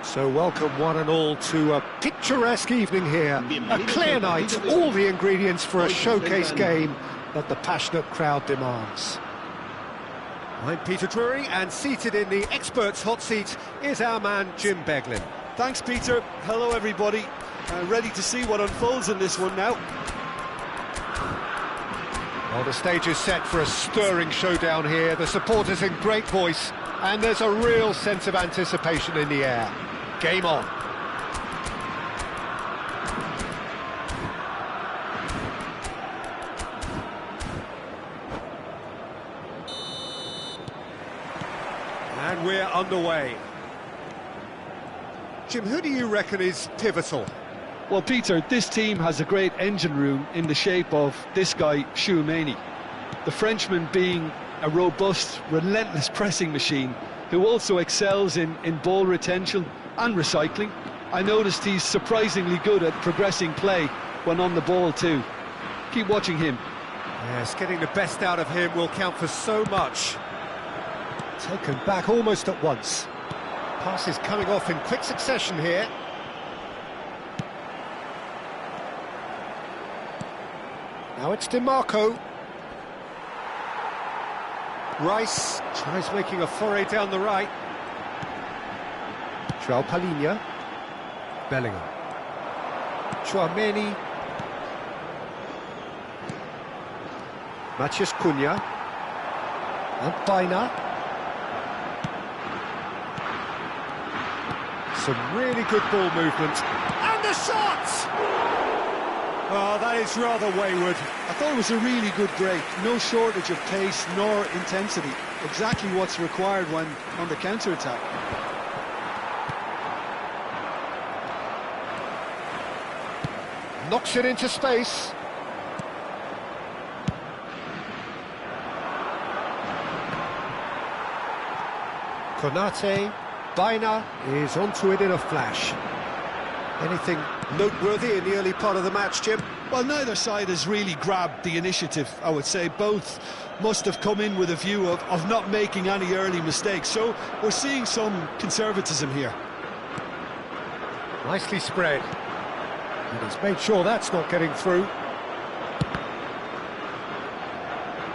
So welcome one and all to a picturesque evening here, a clear night, all the ingredients for a showcase game that the passionate crowd demands. I'm Peter Drury, and seated in the experts' hot seat is our man Jim Beglin. Thanks, Peter. Hello, everybody. Ready to see what unfolds in this one now. Well, the stage is set for a stirring showdown here. The supporters in great voice, and there's a real sense of anticipation in the air. Game on. And we're underway. Jim, who do you reckon is pivotal? Well, Peter, this team has a great engine room in the shape of this guy, Tchouaméni. The Frenchman being a robust, relentless pressing machine who also excels in ball retention and recycling. I noticed he's surprisingly good at progressing play when on the ball too. Keep watching him. Yes, getting the best out of him will count for so much. Taken back almost at once. Passes coming off in quick succession here. Now it's DiMarco. Rice tries making a foray down the right. João Palhinha. Bellingham. Tchouaméni. Matheus Cunha. And Baina. Some really good ball movement. And the shot! Oh, that is rather wayward. I thought it was a really good break. No shortage of pace nor intensity. Exactly what's required when on the counter-attack. Knocks it into space. Konate. Baina is onto it in a flash. Anything noteworthy in the early part of the match, Jim? Well, neither side has really grabbed the initiative, I would say. Both must have come in with a view of not making any early mistakes. So we're seeing some conservatism here. Nicely spread. And he's made sure that's not getting through.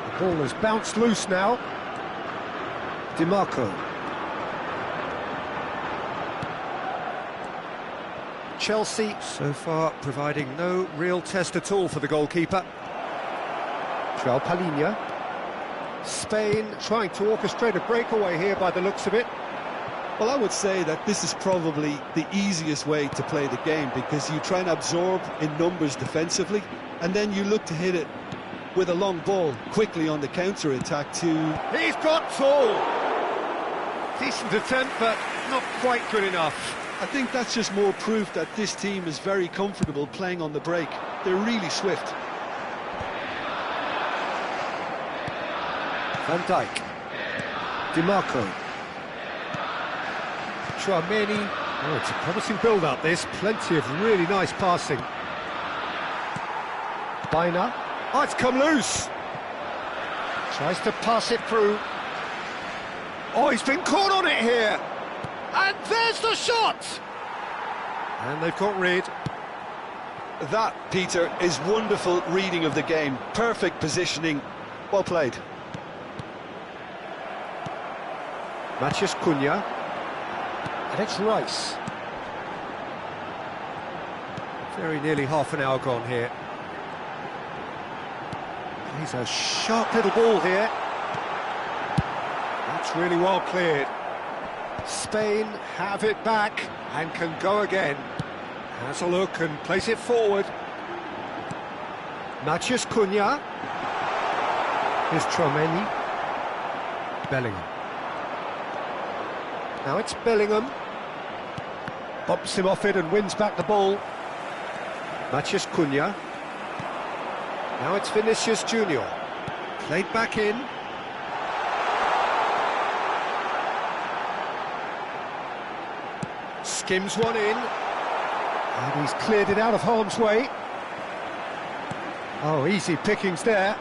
The Ball has bounced loose now. DiMarco. Chelsea so far providing no real test at all for the goalkeeper. Joao Palhinha. Spain trying to orchestrate a breakaway here by the looks of it. Well, I would say that this is probably the easiest way to play the game, because you try and absorb in numbers defensively, and then you look to hit it with a long ball quickly on the counter-attack to... He's got tall! Decent attempt, but not quite good enough. I think that's just more proof that this team is very comfortable playing on the break. They're really swift. Van Dijk. DiMarco. Chouameni. Oh, it's a promising build-up, this. Plenty of really nice passing. Baina. Oh, it's come loose. Tries to pass it through. Oh, he's been caught on it here. And there's the shot! And they've got rid. That, Peter, is wonderful reading of the game. Perfect positioning. Well played. Matheus Cunha. And it's Rice. Very nearly half an hour gone here. He's a sharp little ball here. That's really well cleared. Spain have it back and can go again. Has a look and place it forward. Matheus Cunha. Here's Chouameni. Bellingham. Now it's Bellingham. Bumps him off it and wins back the ball. Matheus Cunha. Now it's Vinicius Junior. Played back in. Skims one in. And he's cleared it out of harm's way. Oh, easy pickings there.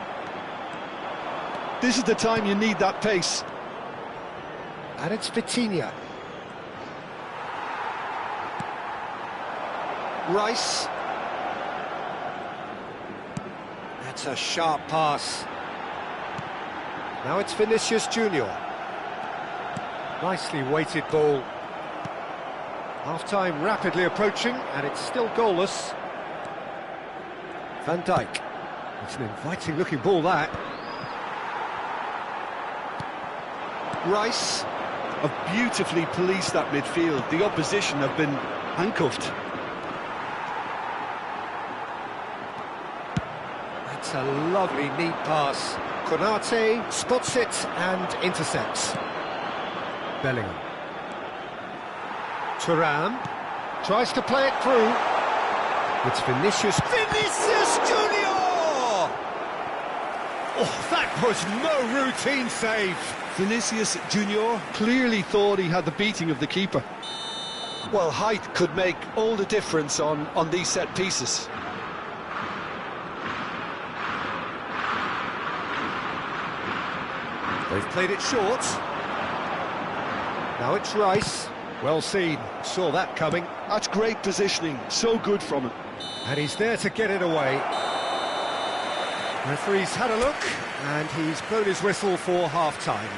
This is the time you need that pace. And it's Vitinha. Rice. That's a sharp pass. Now it's Vinicius Junior. Nicely weighted ball. Half-time rapidly approaching, and it's still goalless. Van Dijk. It's an inviting-looking ball, that. Rice. Have beautifully policed that midfield. The opposition have been handcuffed. That's a lovely, neat pass. Konate spots it and intercepts. Bellingham. Thuram tries to play it through. It's Vinicius Junior! Oh, that was no routine save. Vinicius Junior clearly thought he had the beating of the keeper. Well, height could make all the difference on these set pieces. They've played it short. Now it's Rice. Well seen, saw that coming. That's great positioning, so good from him. And he's there to get it away. Referee's had a look, and he's blown his whistle for half-time.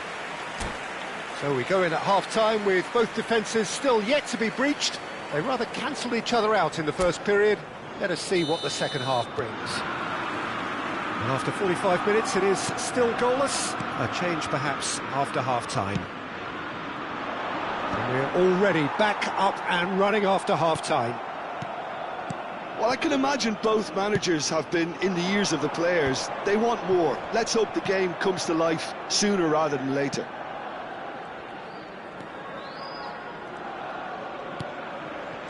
So we go in at half-time with both defences still yet to be breached. They rather cancelled each other out in the first period. Let us see what the second half brings. And after 45 minutes, it is still goalless. A change perhaps after half-time. And we're already back up and running after half-time. Well, I can imagine both managers have been in the ears of the players. They want more. Let's hope the game comes to life sooner rather than later.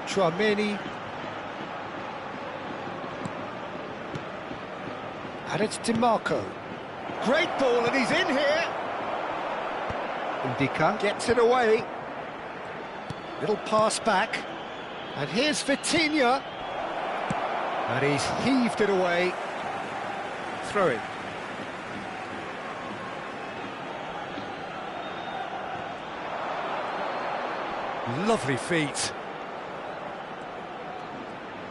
Chouameni. And it's DiMarco. Great ball, and he's in here. Indica gets it away. Little pass back. And here's Vitinha. And he's heaved it away. Throw it. Lovely feet.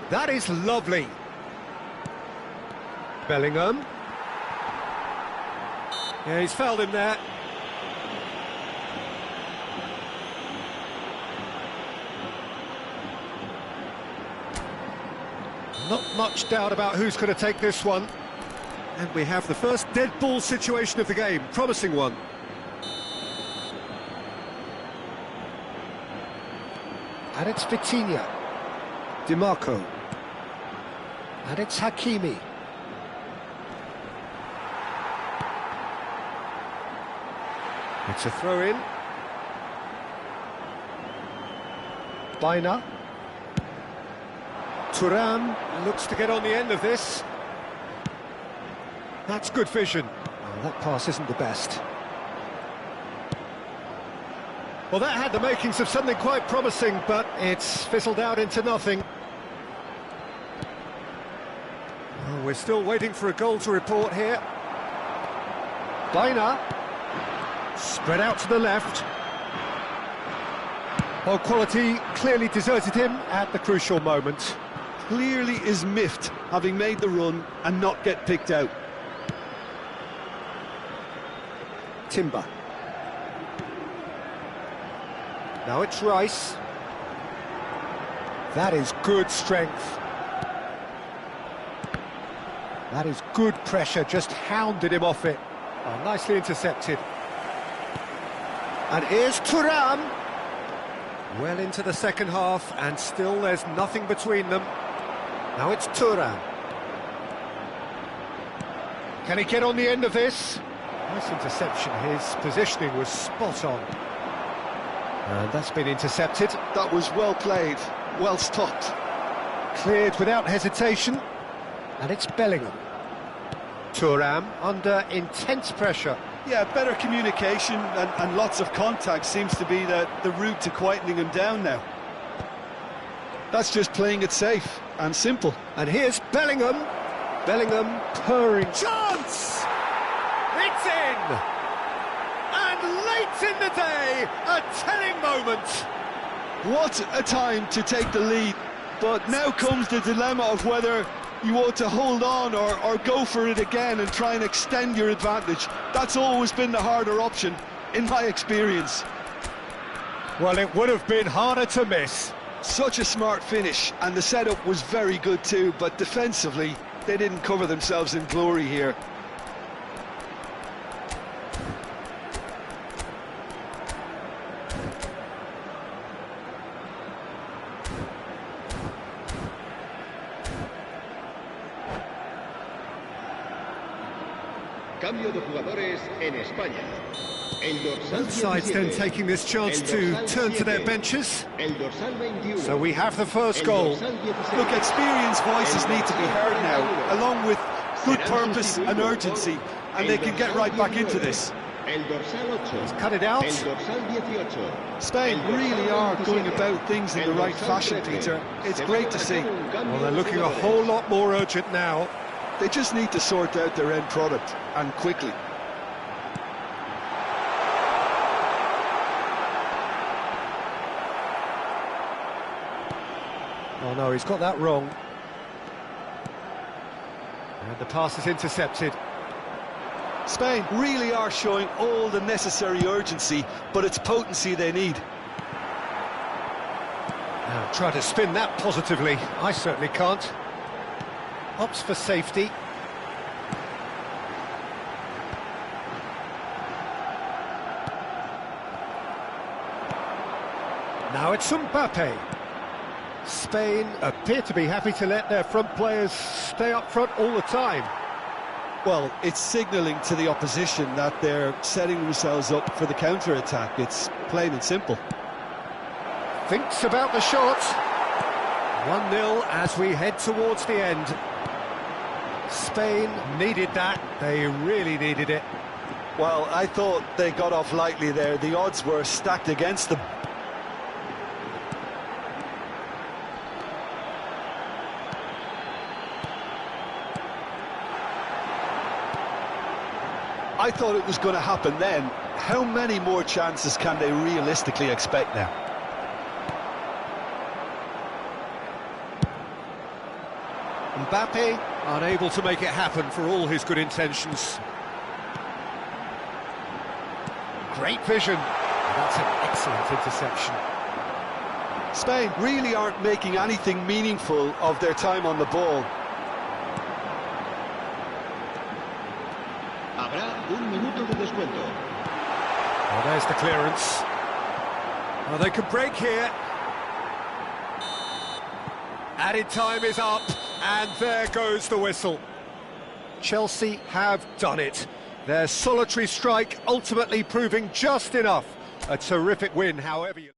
That is lovely. Bellingham. Yeah, he's fouled him there. Not much doubt about who's going to take this one. And we have the first dead ball situation of the game, promising one. And it's Vitinha. DiMarco. And it's Hakimi. It's a throw-in. Baina. Thuram looks to get on the end of this. That's good vision. Oh, that pass isn't the best. Well, that had the makings of something quite promising, but it's fizzled out into nothing. Oh, we're still waiting for a goal to report here. Baina. Spread out to the left. Well, quality clearly deserted him at the crucial moment. Clearly is miffed, having made the run and not get picked out. Timber. Now it's Rice. That is good strength. That is good pressure, just hounded him off it. Oh, nicely intercepted. And here's Thuram. Well into the second half, and still there's nothing between them. Now it's Thuram. Can he get on the end of this? Nice interception, his positioning was spot on. And that's been intercepted. That was well played, well stopped. Cleared without hesitation. And it's Bellingham. Thuram under intense pressure. Yeah, better communication and lots of contact seems to be the route to quietening him down now. That's just playing it safe and simple. And here's Bellingham. Bellingham purring. Chance! It's in! And late in the day, a telling moment. What a time to take the lead. But now comes the dilemma of whether you ought to hold on or go for it again and try and extend your advantage. That's always been the harder option, in my experience. Well, it would have been harder to miss. Such a smart finish, and the setup was very good too, but defensively, they didn't cover themselves in glory here. Cambio de jugadores en España. Both sides then taking this chance to turn to their benches. So we have the first goal. Look, experienced voices need to be heard now, along with good purpose and urgency, and they can get right back into this. He's cut it out. Spain really are going about things in the right fashion, Peter. It's great to see. Well, they're looking a whole lot more urgent now. They just need to sort out their end product, and quickly. Oh no, he's got that wrong. And the pass is intercepted. Spain really are showing all the necessary urgency, but it's potency they need. Now try to spin that positively. I certainly can't. Opts for safety. Now it's Mbappe. Spain appear to be happy to let their front players stay up front all the time. Well, it's signalling to the opposition that they're setting themselves up for the counter-attack. It's plain and simple. Thinks about the shot. 1-0 as we head towards the end. Spain needed that. They really needed it. Well, I thought they got off lightly there. The odds were stacked against them. I thought it was going to happen then. How many more chances can they realistically expect now? Mbappe unable to make it happen for all his good intentions. Great vision. That's an excellent interception. Spain really aren't making anything meaningful of their time on the ball. Habrá un minuto de descuento. Oh, there's the clearance. Oh, they could break here. Added time is up, and there goes the whistle. Chelsea have done it. Their solitary strike ultimately proving just enough. A terrific win, however you...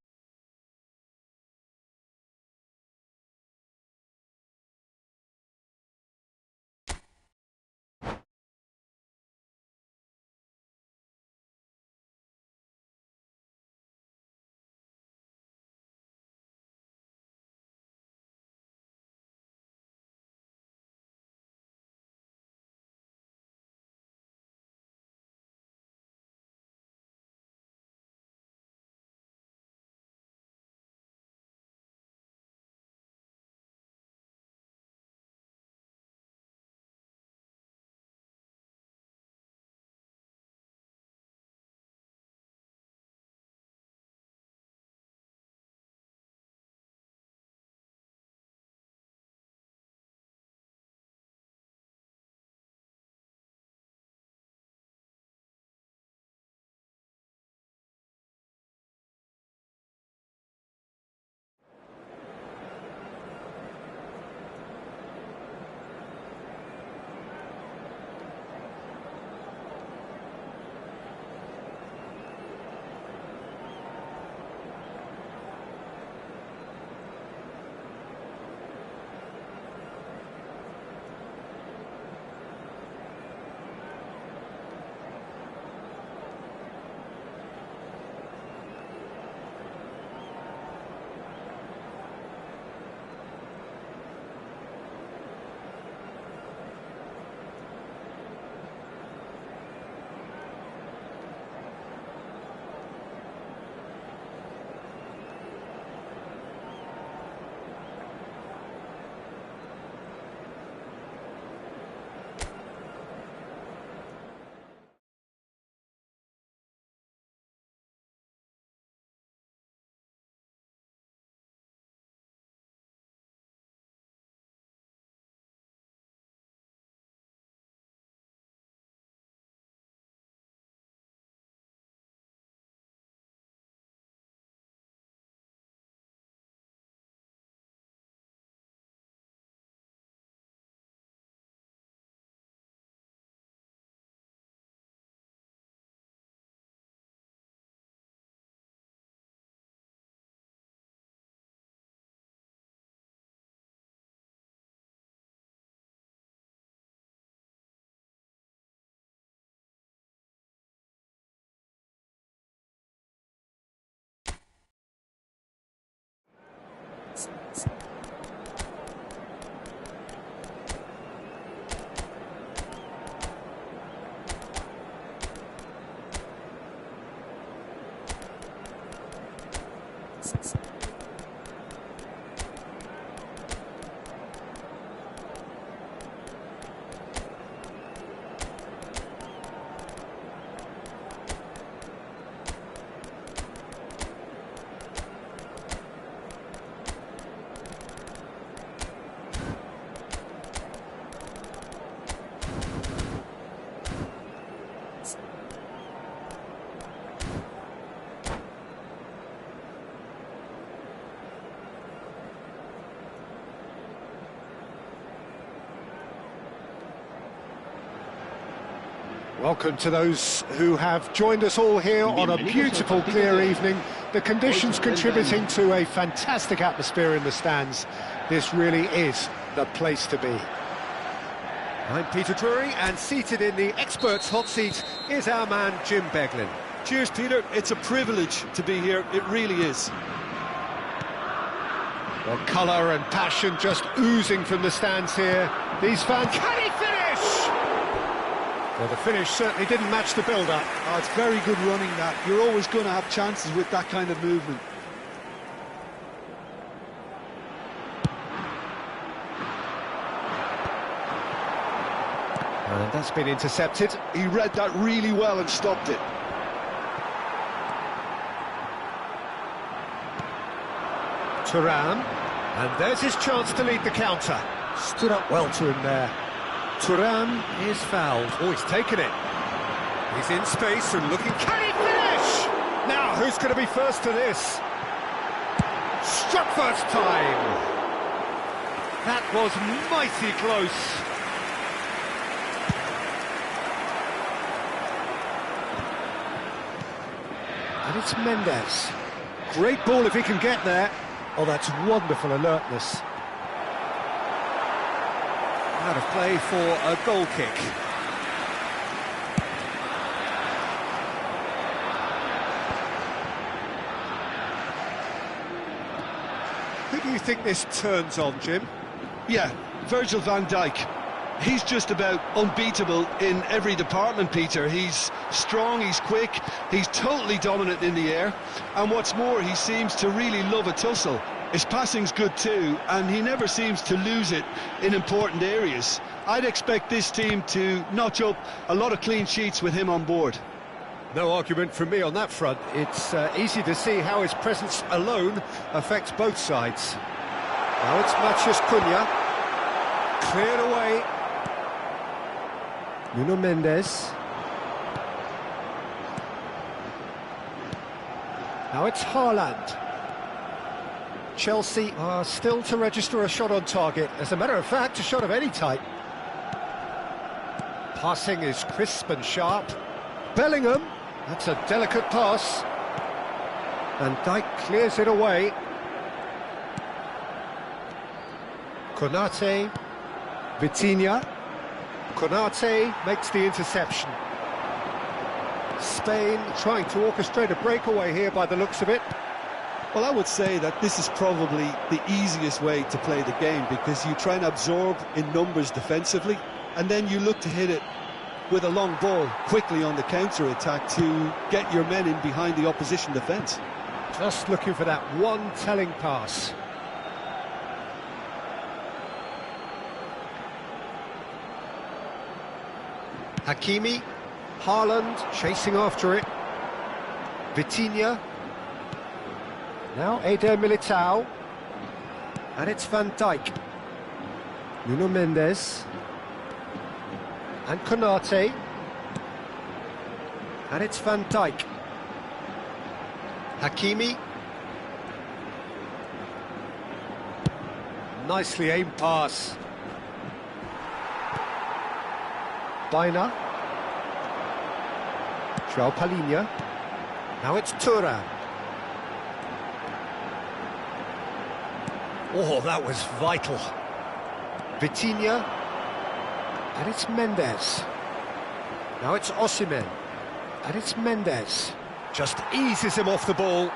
Welcome to those who have joined us all here on a beautiful, clear evening. The conditions contributing to a fantastic atmosphere in the stands. This really is the place to be. I'm Peter Drury, and seated in the experts' hot seat is our man Jim Beglin. Cheers, Peter. It's a privilege to be here. It really is. Well, colour and passion just oozing from the stands here. These fans... Can he finish? Well, the finish certainly didn't match the build-up. Oh, it's very good running, that. You're always going to have chances with that kind of movement. And that's been intercepted. He read that really well and stopped it. Thuram, and there's his chance to lead the counter. Stood up well to him there. Thuram is fouled. Oh, he's taken it. He's in space and looking... Can he finish? Now, who's going to be first to this? Struck first time. That was mighty close. And it's Mendes. Great ball if he can get there. Oh, that's wonderful alertness. Out of play for a goal kick. Who do you think this turns on, Jim? Yeah, Virgil van Dijk. He's just about unbeatable in every department, Peter. He's strong, he's quick, he's totally dominant in the air, and what's more, he seems to really love a tussle. His passing's good too, and he never seems to lose it in important areas. I'd expect this team to notch up a lot of clean sheets with him on board. No argument from me on that front. It's easy to see how his presence alone affects both sides. Now it's Matheus Cunha. Cleared away. Nuno Mendes. Now it's Haaland. Chelsea are still to register a shot on target. As a matter of fact, a shot of any type. Passing is crisp and sharp. Bellingham. That's a delicate pass. And Dijk clears it away. Konate. Vitinha. Konate makes the interception. Spain trying to orchestrate a breakaway here by the looks of it. Well, I would say that this is probably the easiest way to play the game, because you try and absorb in numbers defensively, and then you look to hit it with a long ball quickly on the counter-attack to get your men in behind the opposition defence. Just looking for that one telling pass. Hakimi, Haaland chasing after it. Vitinha. Now Eder Militao. And it's Van Dijk. Nuno Mendes. And Konate. And it's Van Dijk. Hakimi. Nicely aimed pass. Baina. João Palhinha. Now it's Thuram. Oh, that was vital. Vitinha. And it's Mendes. Now it's Osimhen. And it's Mendes. Just eases him off the ball.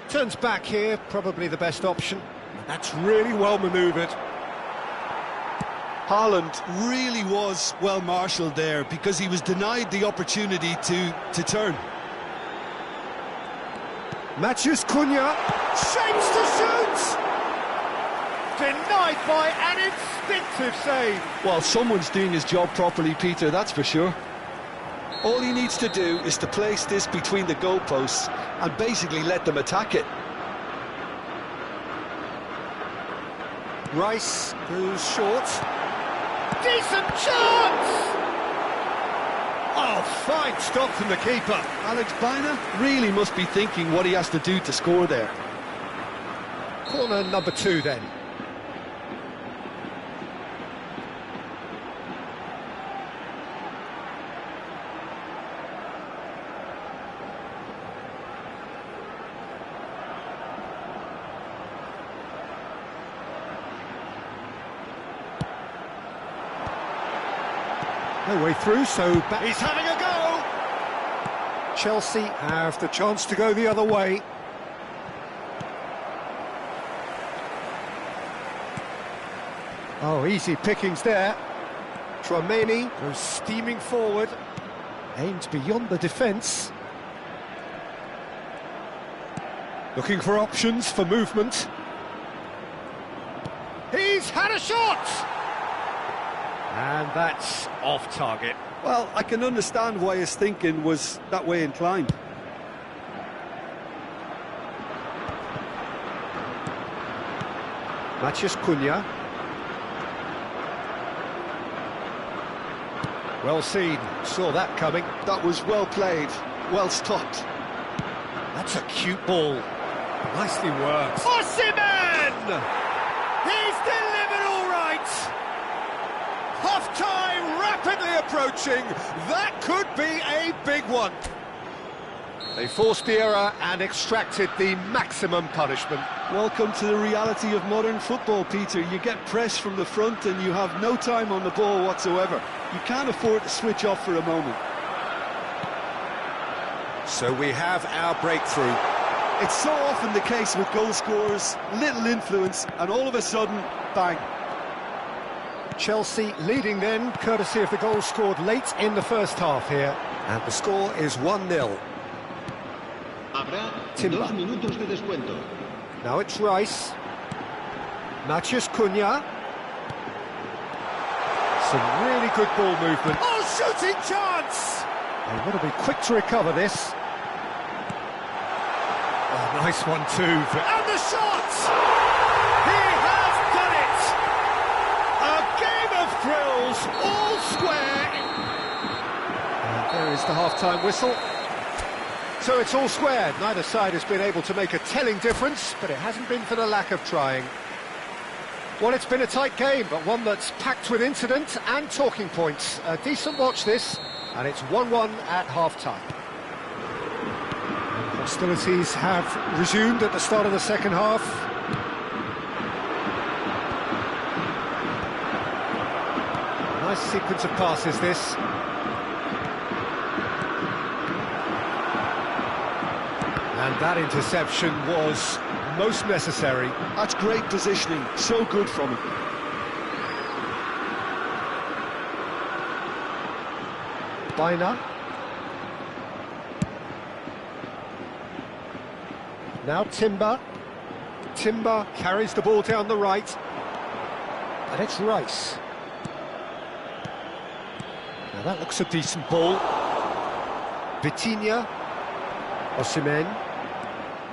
Turns back here, probably the best option. That's really well manoeuvred. Haaland really was well marshalled there, because he was denied the opportunity to turn. Matheus Cunha shapes to shoot! Denied by an instinctive save. Well, someone's doing his job properly, Peter, that's for sure. All he needs to do is to place this between the goalposts and basically let them attack it. Rice goes short. Decent chance! Oh, fine stop from the keeper. Alex Baina really must be thinking what he has to do to score there. Corner number 2 then. No way through, so back. He's having a go! Chelsea have the chance to go the other way. Oh, easy pickings there. Tchouaméni goes steaming forward. Aimed beyond the defence. Looking for options for movement. He's had a shot! And that's off target. Well, I can understand why his thinking was that way inclined. Cuongca. Well seen, saw that coming. That was well played, well stopped. That's a cute ball. Nicely worked. Osimhen! He's delivered all right! Half-time rapidly approaching. That could be a big one. They forced the error and extracted the maximum punishment. Welcome to the reality of modern football, Peter. You get pressed from the front and you have no time on the ball whatsoever. You can't afford to switch off for a moment. So we have our breakthrough. It's so often the case with goal scorers, little influence, and all of a sudden, bang. Chelsea leading then, courtesy of the goal scored late in the first half here. And the score is 1-0. Habrá Timber. 2 minutos de descuento. Now it's Rice. Cuongca. Some really good ball movement. Oh, shooting chance! They want to be quick to recover this. Oh, nice one too. And the shot! He has done it! A game of thrills, all square. And there is the half-time whistle. So it's all square. Neither side has been able to make a telling difference, but it hasn't been for the lack of trying. Well, it's been a tight game, but one that's packed with incident and talking points. A decent watch this, and it's 1-1 at half-time. Hostilities have resumed at the start of the second half. Nice sequence of passes, this. And that interception was most necessary. That's great positioning, so good from him. Bina. Now Timber. Timber carries the ball down the right. And it's Rice. Now that looks a decent ball. Vitinha. Osimhen.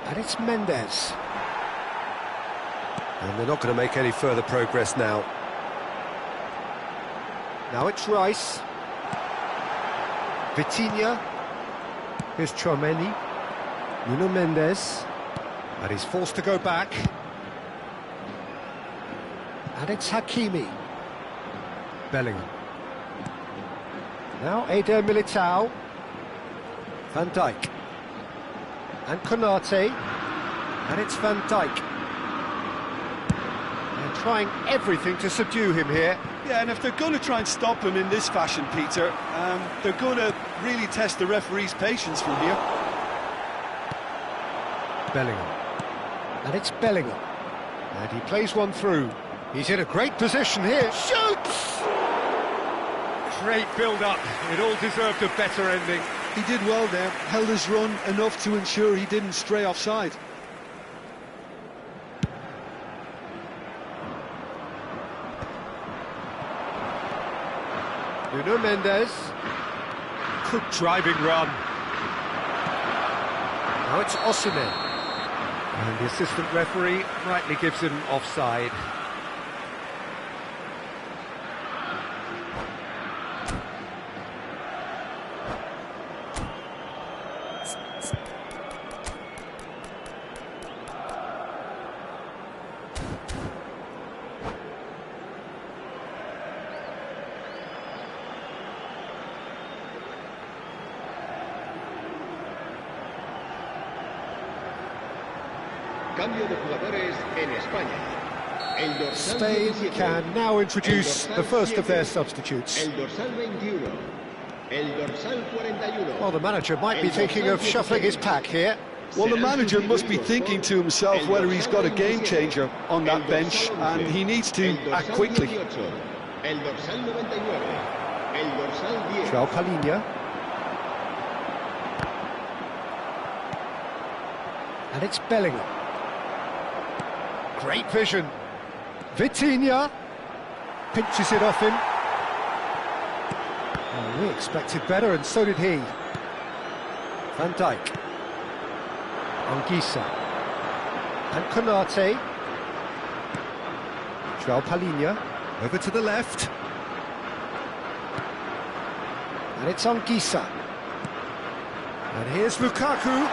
And it's Mendes. And they're not going to make any further progress now. Now it's Rice. Vitinha. Here's Chouameni. Nuno Mendes. And he's forced to go back. And it's Hakimi. Bellingham. Now Eder Militao. Van Dijk. And Konate. And it's Van Dijk. They're trying everything to subdue him here. Yeah, and if they're going to try and stop him in this fashion, Peter, they're going to really test the referee's patience from here. Bellingham. And it's Bellingham. And he plays one through. He's in a great position here. Shoots! Great build-up. It all deserved a better ending. He did well there, held his run enough to ensure he didn't stray offside. Nuno Mendes. Good driving run. Now it's Osimhen. And the assistant referee rightly gives him offside. Cambio de jugadores en España. El dorsal Spain 17, can now introduce el the dorsal first of their 7, substitutes. El dorsal 21. El dorsal 41. Well, the manager might be thinking of shuffling his pack here. Well, the manager must be thinking to himself whether he's got a game changer on that bench, and he needs to act quickly. El dorsal 99. El dorsal 10. João Palhinha. And it's Bellingham. Great vision. Vitinha pinches it off him. Well, we expected better, and so did he. Van Dijk. Anguissa. And Konate. João Palhinha. Over to the left. And it's Anguissa. And here's Lukaku.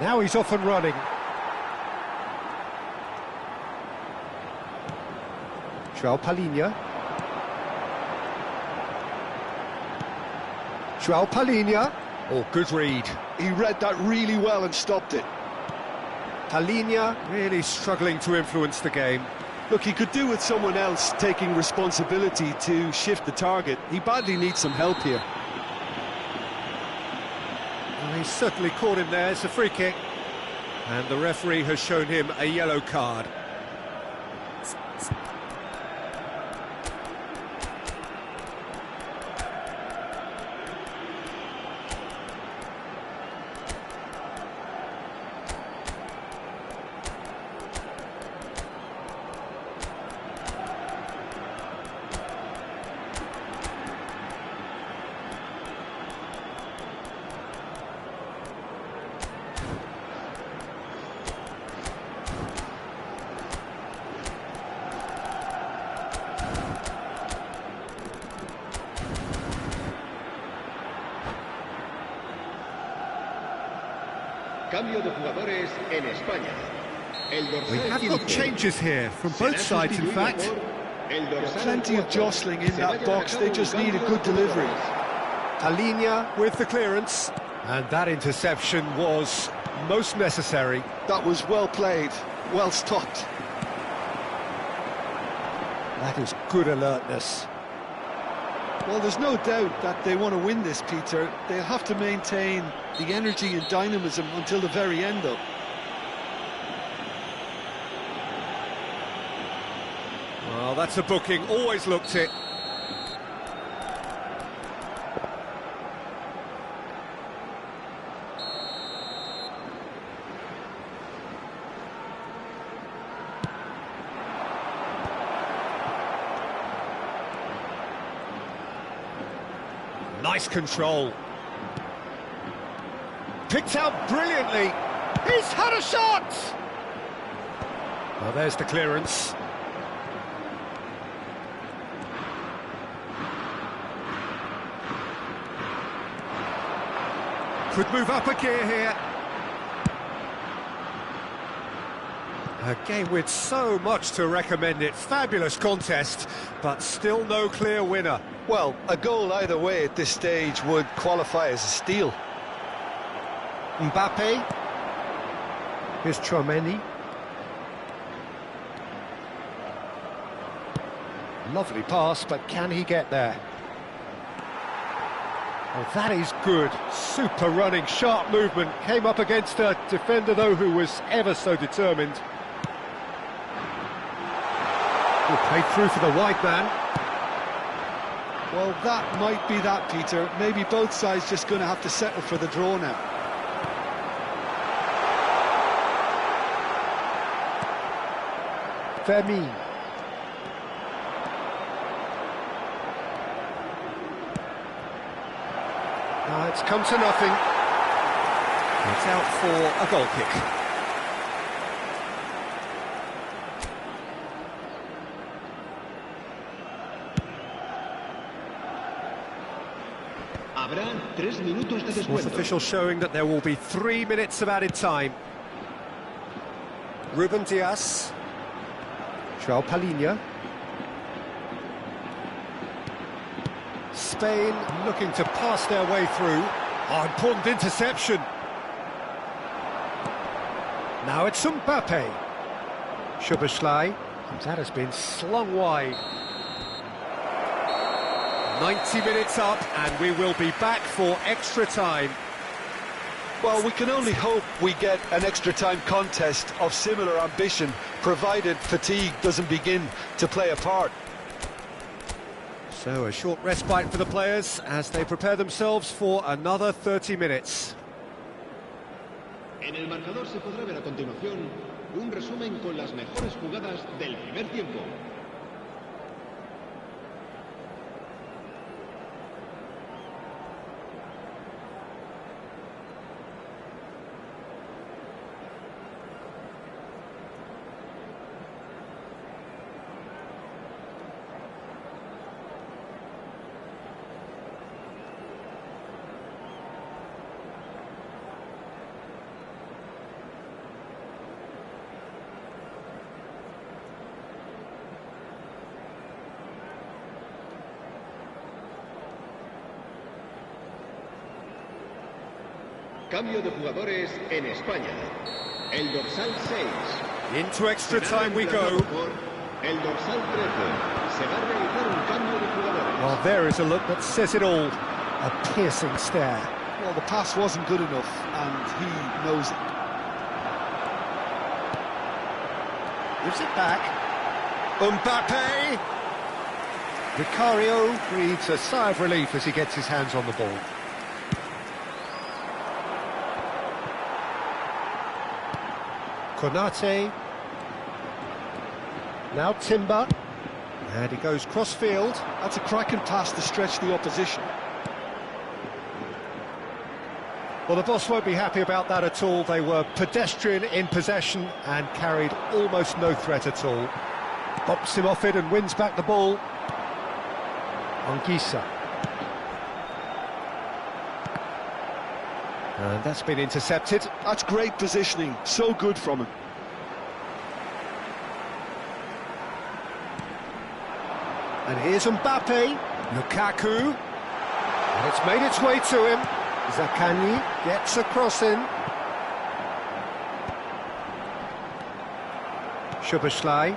Now he's off and running. João Palhinha. João Palhinha. Oh, good read. He read that really well and stopped it. Palhinha really struggling to influence the game. Look, he could do with someone else taking responsibility to shift the target. He badly needs some help here. Well, he's certainly caught him there. It's a free kick. And the referee has shown him a yellow card. Cambio de jugadores en España. We have got changes here from both sides, in fact. Plenty of jostling in that box, they just need a good delivery. Palhinha with the clearance. And that interception was most necessary. That was well played, well stopped. That is good alertness. Well, there's no doubt that they want to win this, Peter. They'll have to maintain the energy and dynamism until the very end, though. Well, that's a booking, always looked it. Nice control. Picked out brilliantly. He's had a shot! Well, there's the clearance. Could move up a gear here. A game with so much to recommend it. Fabulous contest, but still no clear winner. Well, a goal either way at this stage would qualify as a steal. Mbappe. Here's Tchouaméni. Lovely pass, but can he get there? Oh, that is good. Super running, sharp movement. Came up against a defender, though, who was ever so determined. Oh, played through for the wide man. Well, that might be that, Peter. Maybe both sides just going to have to settle for the draw now. Fermin. It's come to nothing. It's out for a goal kick. Fourth official showing that there will be 3 minutes of added time. Ruben Dias. João Palhinha. Spain looking to pass their way through. Oh, important interception. Now it's Mbappe. Szoboszlai. That has been slung wide. 90 minutes up, and we will be back for extra time. Well, we can only hope we get an extra time contest of similar ambition, provided fatigue doesn't begin to play a part. So a short respite for the players as they prepare themselves for another 30 minutes. En el marcador se podrá ver a continuación Un resumen con las mejores jugadas del primer tiempo. Cambio de jugadores en España. El dorsal 6. Into extra time we go. El dorsal 13. Se va a realizar un cambio de jugadores. Well, there is a look that says it all. A piercing stare. Well, the pass wasn't good enough, and he knows it. Gives it back. Mbappe! Vicario breathes a sigh of relief as he gets his hands on the ball. Konate. Now Timber. And he goes cross-field. That's a cracking pass to stretch the opposition. Well, the boss won't be happy about that at all. They were pedestrian in possession and carried almost no threat at all. Bops him off it and wins back the ball. Anguissa. And that's been intercepted. That's great positioning, so good from him. And here's Mbappe, Lukaku, and it's made its way to him. Zaccagni gets a cross in. Szoboszlai.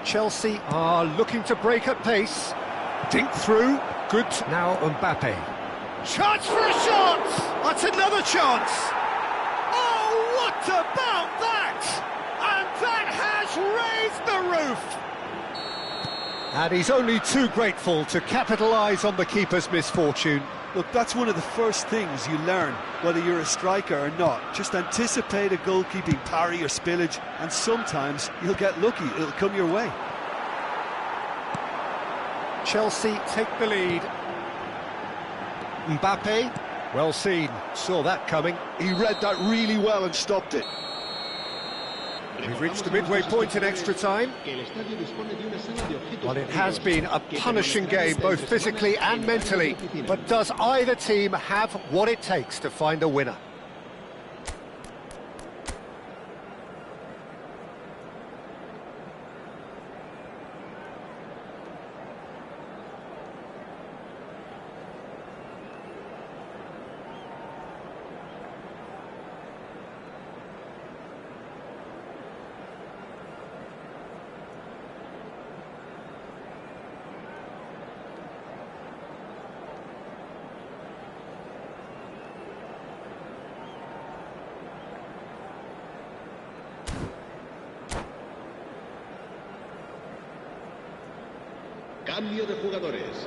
Chelsea are looking to break at pace. Dink through, good. Now Mbappe. Chance for a shot! That's another chance! Oh, what about that? And that has raised the roof! And he's only too grateful to capitalise on the keeper's misfortune. Look, that's one of the first things you learn, whether you're a striker or not. Just anticipate a goalkeeping parry or spillage, and sometimes you'll get lucky, it'll come your way. Chelsea take the lead. Mbappe, well seen, saw that coming. He read that really well and stopped it. We've reached the midway point in extra time. Well, it has been a punishing game, both physically and mentally. But does either team have what it takes to find a winner? Cambio de jugadores.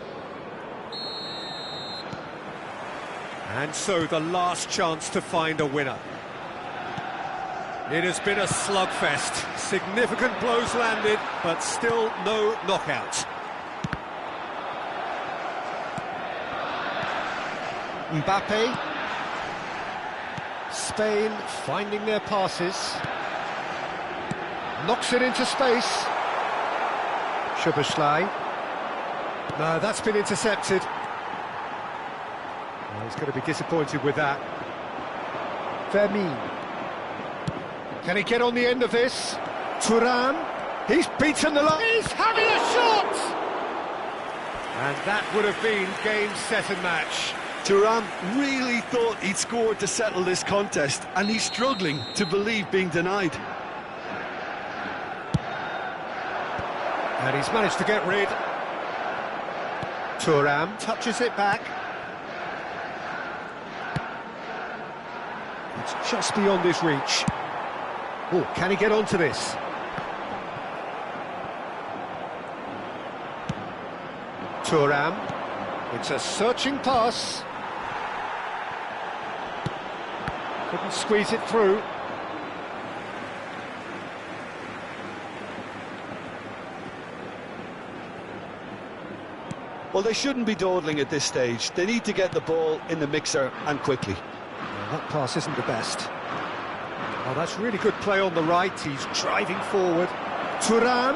And so the last chance to find a winner. It has been a slugfest. Significant blows landed, but still no knockout. Mbappe. Spain finding their passes. Knocks it into space. Szoboszlai. No, that's been intercepted. Well, he's going to be disappointed with that. Fermin. Can he get on the end of this? Thuram. He's beaten the line. He's having a shot! And that would have been game, set and match. Thuram really thought he'd scored to settle this contest, and he's struggling to believe being denied. And he's managed to get rid. Thuram touches it back. It's just beyond his reach. Oh, can he get onto this? Thuram. It's a searching pass. Couldn't squeeze it through. Well, they shouldn't be dawdling at this stage. They need to get the ball in the mixer and quickly. Well, that pass isn't the best. Oh, that's really good play on the right. He's driving forward. Turan.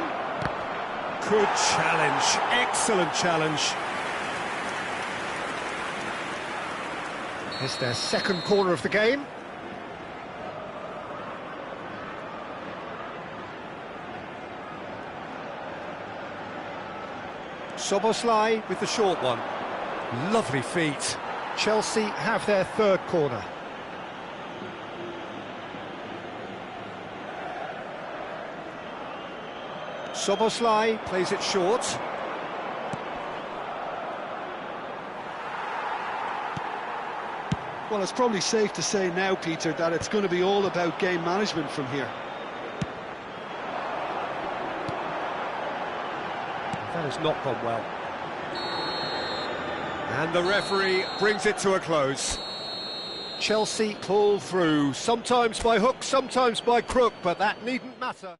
Good challenge. Excellent challenge. It's their second corner of the game. Soboslai with the short one. Lovely feet. Chelsea have their third corner. Soboslai plays it short. Well, it's probably safe to say now, Peter, that it's going to be all about game management from here. That has not gone well. And the referee brings it to a close. Chelsea pull through, sometimes by hook, sometimes by crook, but that needn't matter.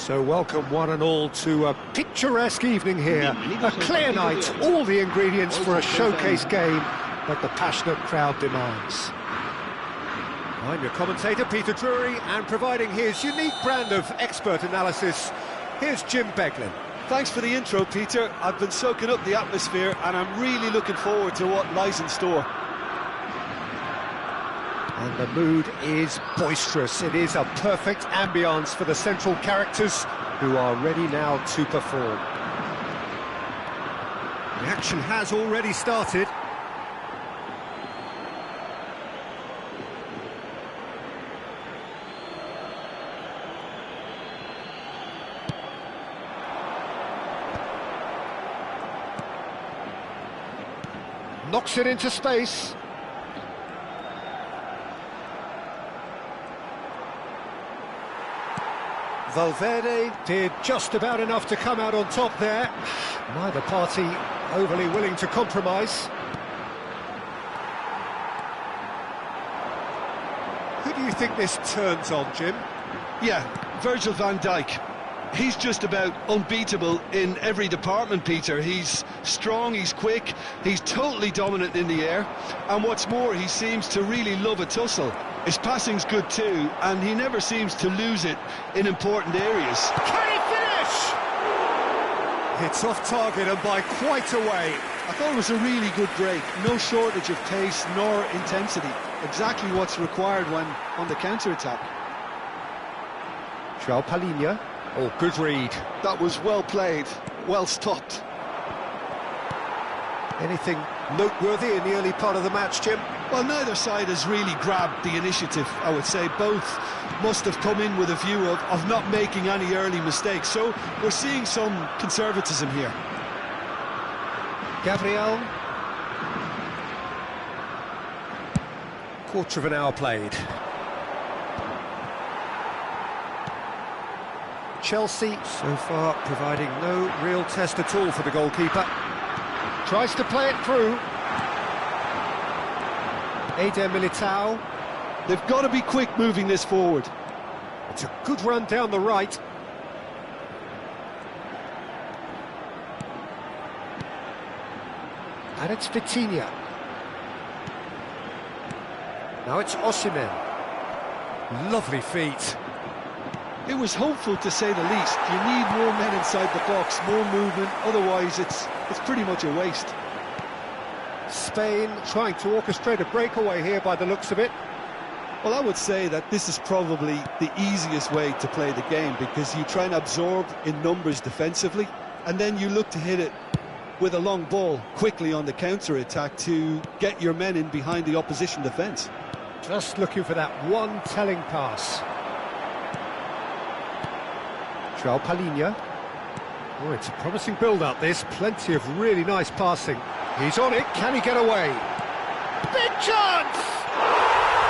So welcome one and all to a picturesque evening here. A clear night, all the ingredients for a showcase game that the passionate crowd demands. I'm your commentator, Peter Drury, and providing his unique brand of expert analysis, here's Jim Beglin. Thanks for the intro, Peter. I've been soaking up the atmosphere and I'm really looking forward to what lies in store. And the mood is boisterous. It is a perfect ambience for the central characters who are ready now to perform. The action has already started. Knocks it into space. Valverde did just about enough to come out on top there. Neither party overly willing to compromise. Who do you think this turns on, Jim? Yeah, Virgil van Dijk. He's just about unbeatable in every department, Peter. He's strong, he's quick, he's totally dominant in the air, and what's more, he seems to really love a tussle. His passing's good too, and he never seems to lose it in important areas. Can he finish? It's off target and by quite a way. I thought it was a really good break. No shortage of pace nor intensity. Exactly what's required when on the counter-attack. João Palhinha. Oh, good read. That was well played, well stopped. Anything noteworthy in the early part of the match, Jim? Well, neither side has really grabbed the initiative, I would say. Both must have come in with a view of not making any early mistakes. So we're seeing some conservatism here. Gabriel. Quarter of an hour played. Chelsea so far providing no real test at all for the goalkeeper. Tries to play it through. Eder Militao. They've got to be quick moving this forward. It's a good run down the right. And it's Vitinha. Now it's Osimhen. Lovely feet. It was hopeful, to say the least. You need more men inside the box, more movement, otherwise it's pretty much a waste. Spain trying to orchestrate a breakaway here by the looks of it. Well, I would say that this is probably the easiest way to play the game, because you try and absorb in numbers defensively, and then you look to hit it with a long ball quickly on the counter-attack to get your men in behind the opposition defence. Just looking for that one telling pass. João Palhinha. Oh, it's a promising build-up, this. Plenty of really nice passing. He's on it. Can he get away? Big chance!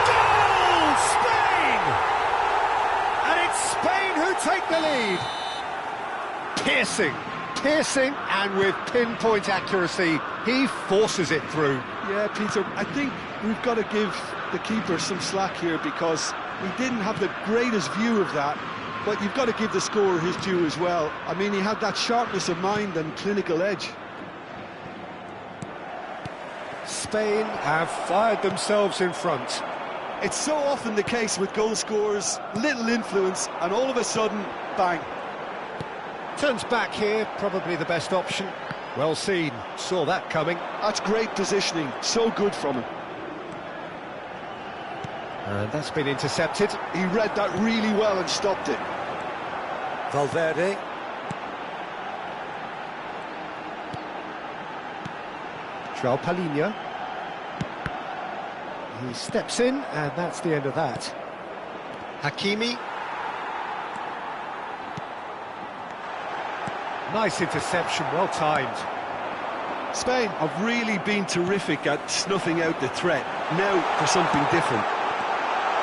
Goal! Spain! And it's Spain who take the lead. Piercing, and with pinpoint accuracy, he forces it through. Yeah, Peter, I think we've got to give the keeper some slack here, because he didn't have the greatest view of that. But you've got to give the scorer his due as well. I mean, he had that sharpness of mind and clinical edge. Spain have fired themselves in front. It's so often the case with goal scorers, little influence, and all of a sudden, bang. Turns back here, probably the best option. Well seen, saw that coming. That's great positioning, so good from him. And that's been intercepted. He read that really well and stopped it. Valverde. João Palhinha. He steps in, and that's the end of that. Hakimi. Nice interception, well timed. Spain have really been terrific at snuffing out the threat. Now for something different.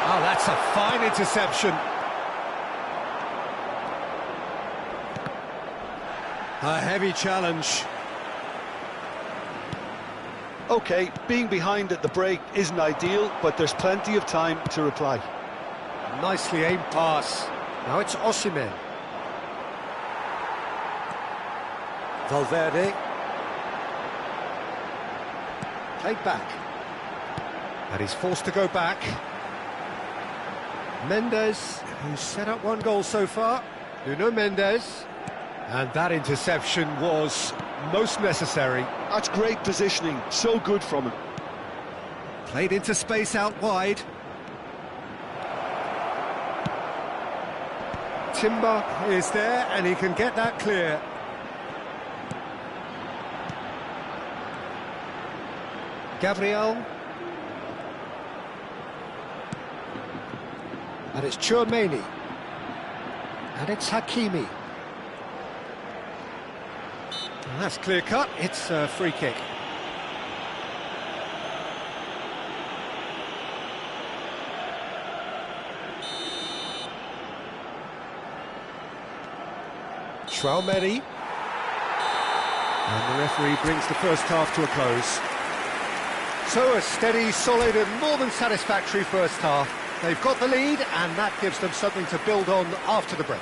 Oh, that's a fine interception. A heavy challenge. OK, being behind at the break isn't ideal, but there's plenty of time to reply. Nicely aimed pass. Now it's Osimhen. Valverde. Played back. And he's forced to go back. Mendes, who's set up one goal so far. Nuno Mendes. And that interception was most necessary. That's great positioning, so good from him. Played into space out wide. Timber is there and he can get that clear. Gabriel. And it's Cuongca. And it's Hakimi. And that's clear cut, it's a free kick. Cuongca. And the referee brings the first half to a close. So a steady, solid and more than satisfactory first half. They've got the lead and that gives them something to build on after the break.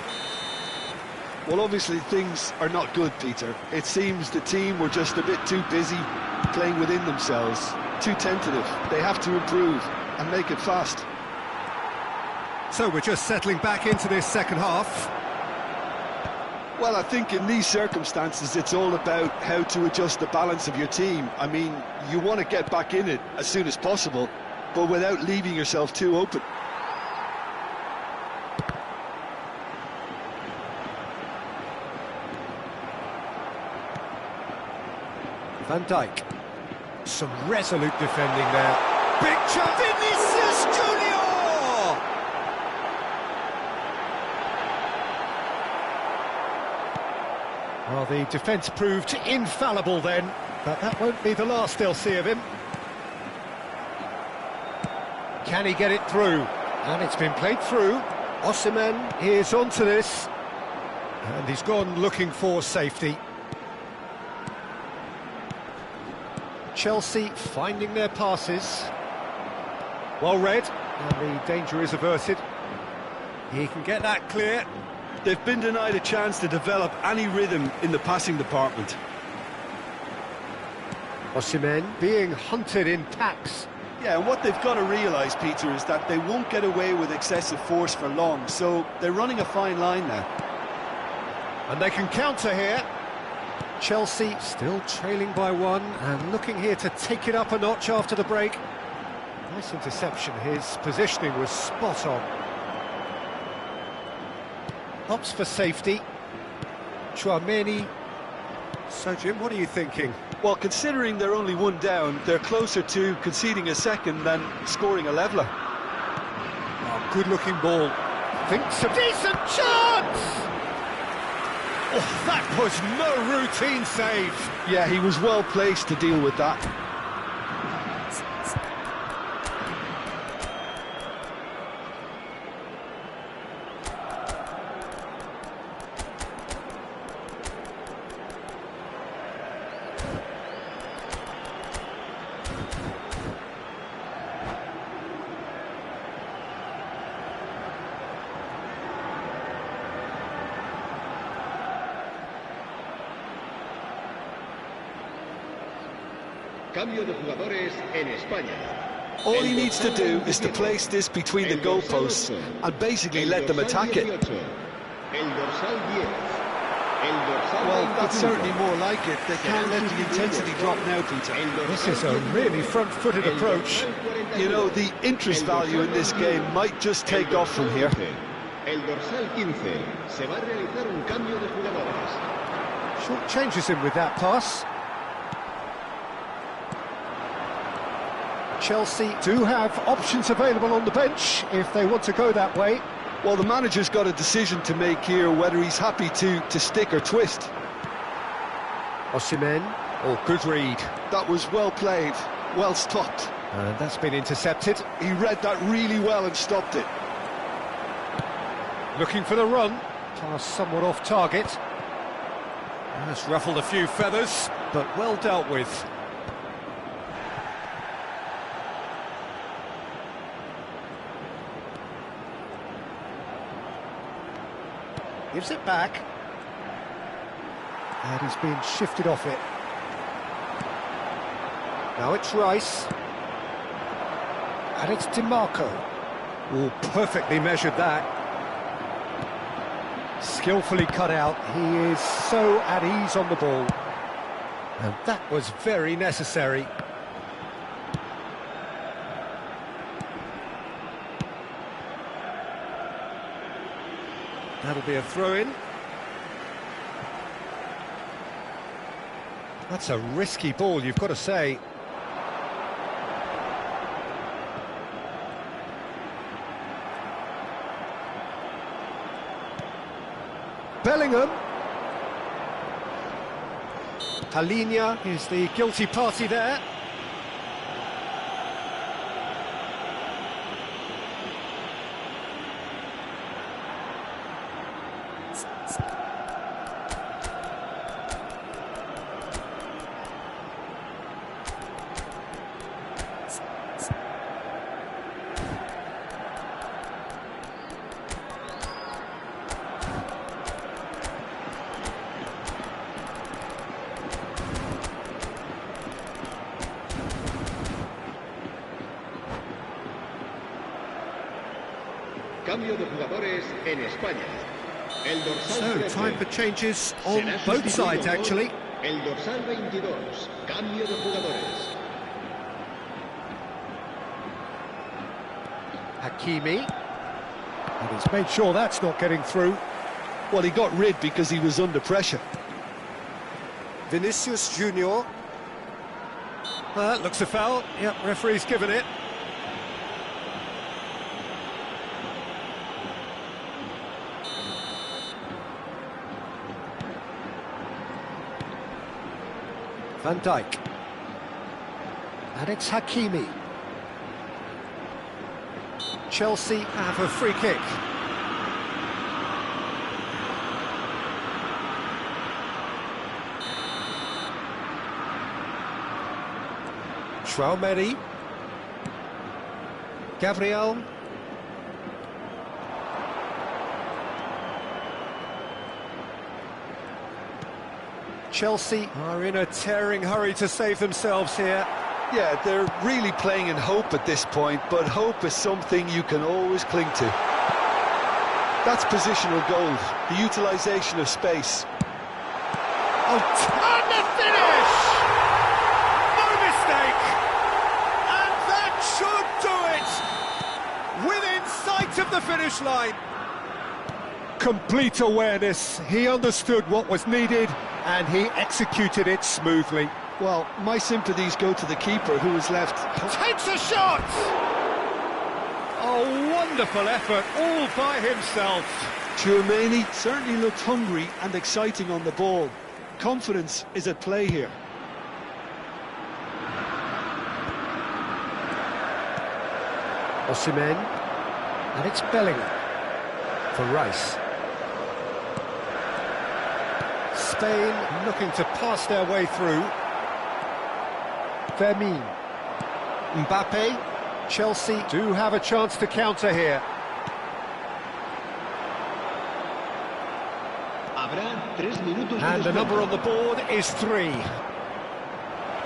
Well, obviously things are not good, Peter. It seems the team were just a bit too busy playing within themselves, too tentative. They have to improve and make it fast. So we're just settling back into this second half. Well, I think in these circumstances it's all about how to adjust the balance of your team. I mean, you want to get back in it as soon as possible, but without leaving yourself too open. Van Dijk. Some resolute defending there. Big chance. Vinicius Junior! Well, the defence proved infallible then, but that won't be the last they'll see of him. Can he get it through? And it's been played through. Osimhen is onto this. And he's gone looking for safety. Chelsea finding their passes. Well read, and the danger is averted. He can get that clear. They've been denied a chance to develop any rhythm in the passing department. Osimhen being hunted in packs. Yeah, and what they've got to realise, Peter, is that they won't get away with excessive force for long, so they're running a fine line now. And they can counter here. Chelsea still trailing by one and looking here to take it up a notch after the break. Nice interception, his positioning was spot on. Opts for safety. Cuongca. So Jim, what are you thinking? Well, considering they're only one down, they're closer to conceding a second than scoring a leveller. Oh, good looking ball. Thinks a decent chance! Oh, that was no routine save. Yeah, he was well placed to deal with that. Cambio de jugadores en España. All he needs to do is to place this between the goalposts and basically let them attack it. Well, that's certainly more like it. They can't let the intensity drop now, Peter. This is a really front-footed approach. You know, the interest value in this game might just take off from here. El dorsal 15 se va a realizar un cambio de jugadores. Short changes him with that pass. Chelsea do have options available on the bench if they want to go that way. Well, the manager's got a decision to make here, whether he's happy to stick or twist. Osimhen, good read. That was well played, well stopped. And that's been intercepted. He read that really well and stopped it. Looking for the run. Pass somewhat off target. That's ruffled a few feathers, but well dealt with. Gives it back. And he's been shifted off it. Now it's Rice. And it's DiMarco. Oh, perfectly measured that. Skillfully cut out. He is so at ease on the ball. And that was very necessary. That'll be a throw-in. That's a risky ball, you've got to say. Bellingham. Halinha is the guilty party there. Cambio de jugadores en España. El dorsal So, 13 time for changes on será both sustituido sides, por actually. El dorsal 22. Cambio de jugadores. Hakimi. And he's made sure that's not getting through. Well, he got rid because he was under pressure. Vinicius Junior. That looks a foul. Yep, referee's given it. Van Dijk. And it's Hakimi. Chelsea have a free kick. Traoré. Gabriel. Chelsea are in a tearing hurry to save themselves here. Yeah, they're really playing in hope at this point, but hope is something you can always cling to. That's positional gold, the utilisation of space. Oh, and the finish! No mistake! And that should do it! Within sight of the finish line. Complete awareness. He understood what was needed and he executed it smoothly. Well, my sympathies go to the keeper who was left... Takes a shot! A wonderful effort all by himself. Tchouaméni certainly looked hungry and exciting on the ball. Confidence is at play here. Osimhen, and it's Bellingham for Rice. Spain looking to pass their way through. Fermin. Mbappe. Chelsea do have a chance to counter here. And the number on the board is 3.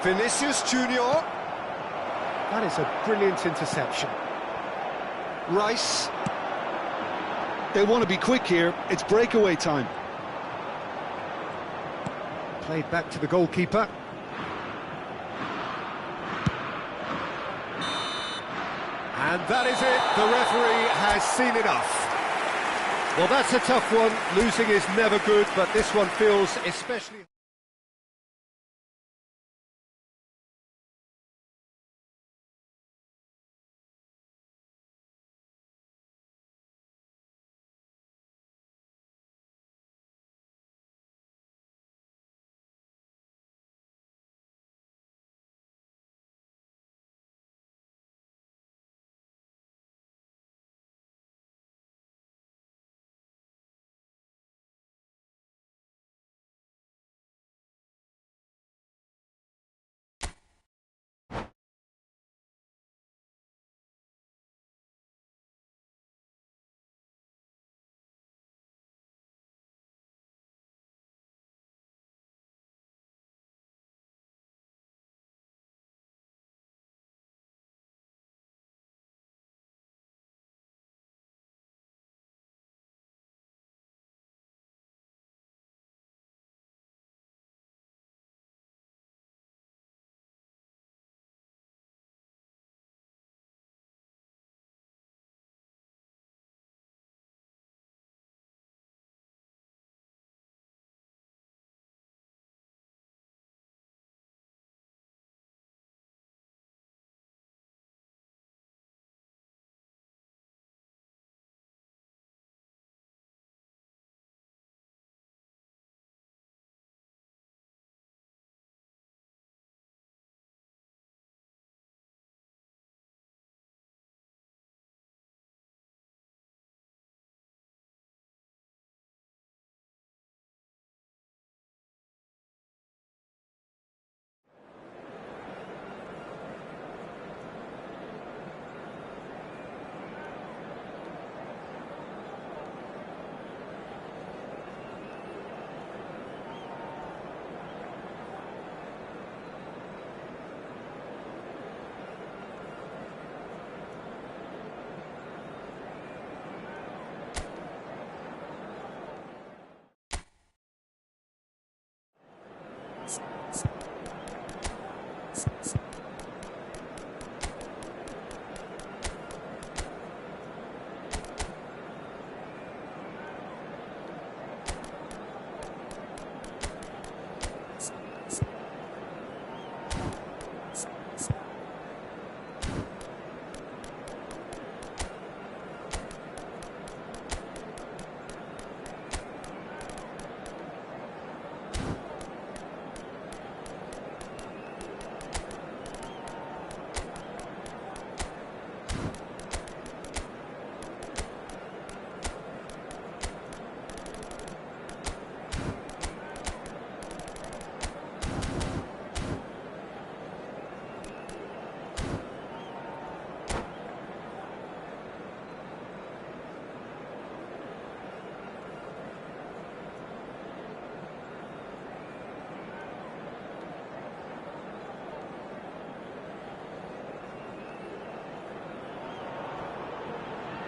Vinicius Junior. That is a brilliant interception. Rice. They want to be quick here. It's breakaway time. Played back to the goalkeeper. And that is it. The referee has seen enough. Well, that's a tough one. Losing is never good, but this one feels especially...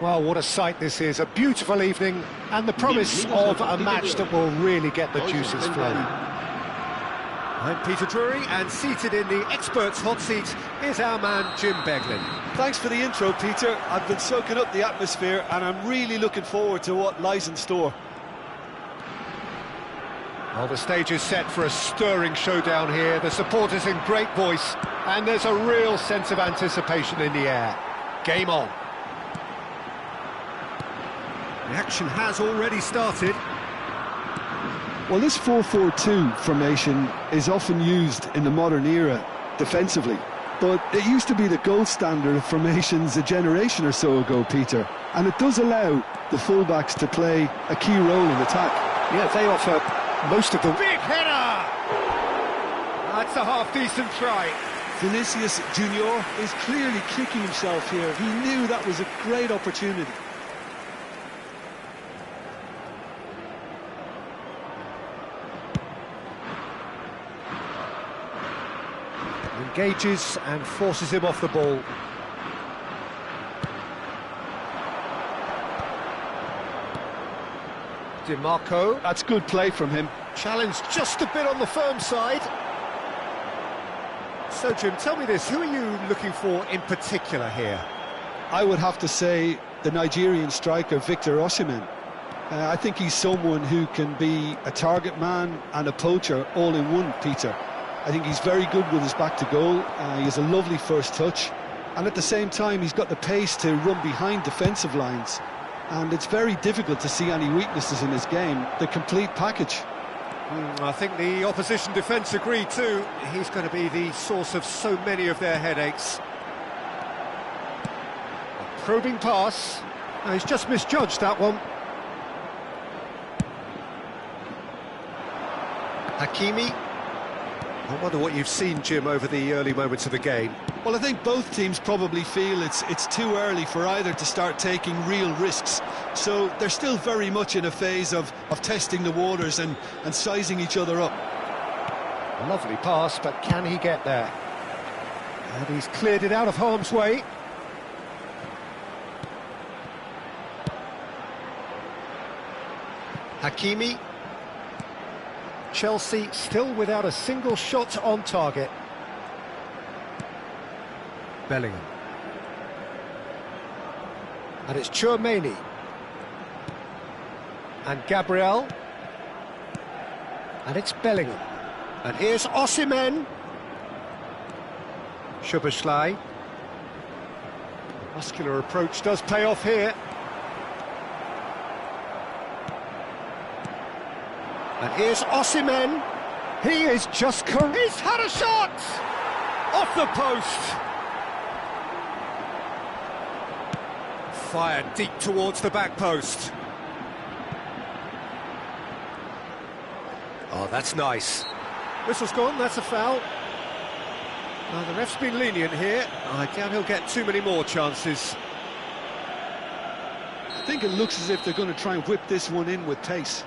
Well, what a sight this is, a beautiful evening, and the promise of a match that will really get the juices flowing. I'm Peter Drury, and seated in the experts' hot seat is our man Jim Beglin. Thanks for the intro, Peter. I've been soaking up the atmosphere, and I'm really looking forward to what lies in store. Well, the stage is set for a stirring showdown here, the supporters in great voice, and there's a real sense of anticipation in the air. Game on. The action has already started. Well, this 4-4-2 formation is often used in the modern era defensively, but it used to be the gold standard of formations a generation or so ago, Peter, and it does allow the fullbacks to play a key role in attack. Yeah, they offer most of the... Big header! That's a half-decent try. Vinicius Junior is clearly kicking himself here. He knew that was a great opportunity. Engages and forces him off the ball. DiMarco. That's good play from him. Challenged just a bit on the firm side. So, Jim, tell me this, who are you looking for in particular here? I would have to say the Nigerian striker Victor Osimhen. I think he's someone who can be a target man and a poacher all in one, Peter. I think he's very good with his back to goal. He has a lovely first touch, and at the same time he's got the pace to run behind defensive lines, and it's very difficult to see any weaknesses in his game. The complete package. I think the opposition defence agree too. He's going to be the source of so many of their headaches. A probing pass. No, he's just misjudged that one. Hakimi. I wonder what you've seen, Jim, over the early moments of the game. Well, I think both teams probably feel it's too early for either to start taking real risks. So they're still very much in a phase of testing the waters and sizing each other up. A lovely pass, but can he get there? And he's cleared it out of harm's way. Hakimi. Chelsea still without a single shot on target. Bellingham. And it's Tchouaméni. And Gabriel. And it's Bellingham. And here's Osimhen. Szoboszlai. Muscular approach does pay off here. And here's Osimhen. He is just... He's had a shot! Off the post! Fired deep towards the back post. Oh, that's nice. Whistle's gone, that's a foul. Now, the ref's been lenient here. I doubt he'll get too many more chances. I think it looks as if they're going to try and whip this one in with pace.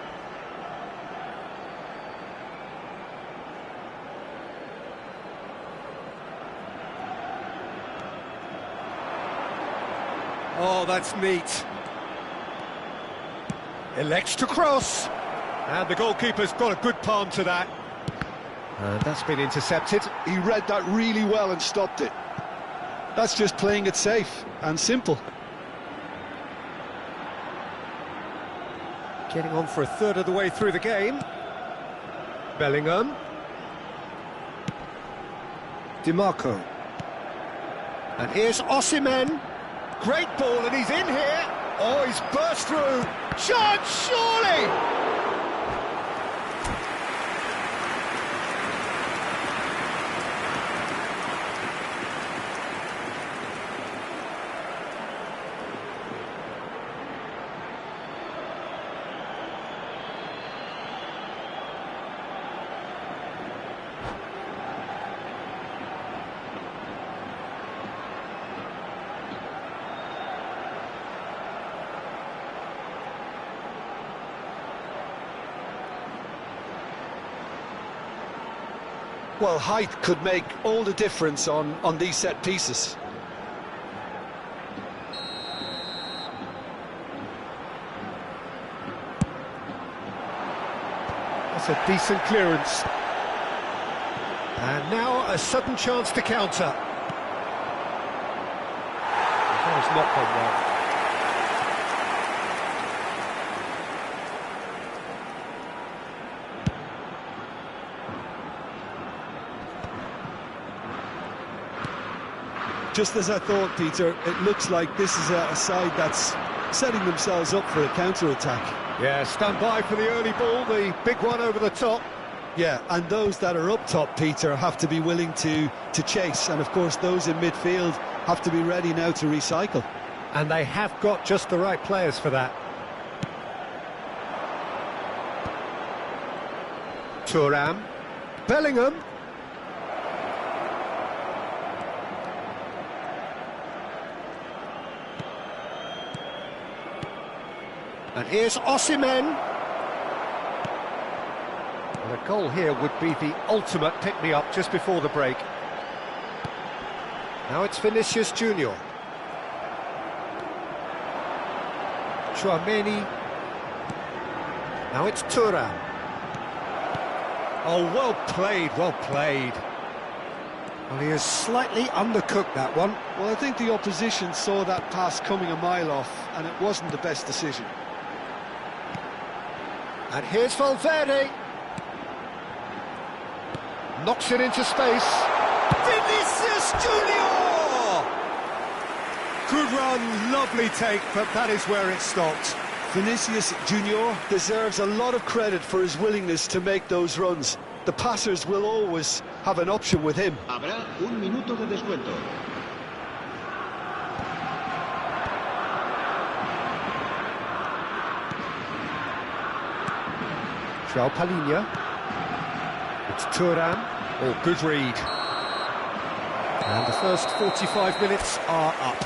Oh, that's neat. Elects to cross. And the goalkeeper's got a good palm to that. And that's been intercepted. He read that really well and stopped it. That's just playing it safe and simple. Getting on for a third of the way through the game. Bellingham. DiMarco. And here's Osimhen. Great ball, and he's in here. Oh, he's burst through. Chance, surely! Well, height could make all the difference on these set pieces. That's a decent clearance. And now a sudden chance to counter. That has not gone well. Just as I thought, Peter, it looks like this is a side that's setting themselves up for a counter-attack. Yeah, stand by for the early ball, the big one over the top. Yeah, and those that are up top, Peter, have to be willing to chase. And, of course, those in midfield have to be ready now to recycle. And they have got just the right players for that. Thuram. Bellingham. And here's Osimhen. And a goal here would be the ultimate pick-me-up just before the break. Now it's Vinicius Junior. Chouameni. Now it's Thuram. Oh, well played, well played. Well, he has slightly undercooked that one. Well, I think the opposition saw that pass coming a mile off, and it wasn't the best decision. And here's Valverde. Knocks it into space. Vinicius Junior! Good run, lovely take, but that is where it stopped. Vinicius Junior deserves a lot of credit for his willingness to make those runs. The passers will always have an option with him. Habrá un minuto de descuento. João Palhinha. It's Thuram. Oh, good read. And the first 45 minutes are up.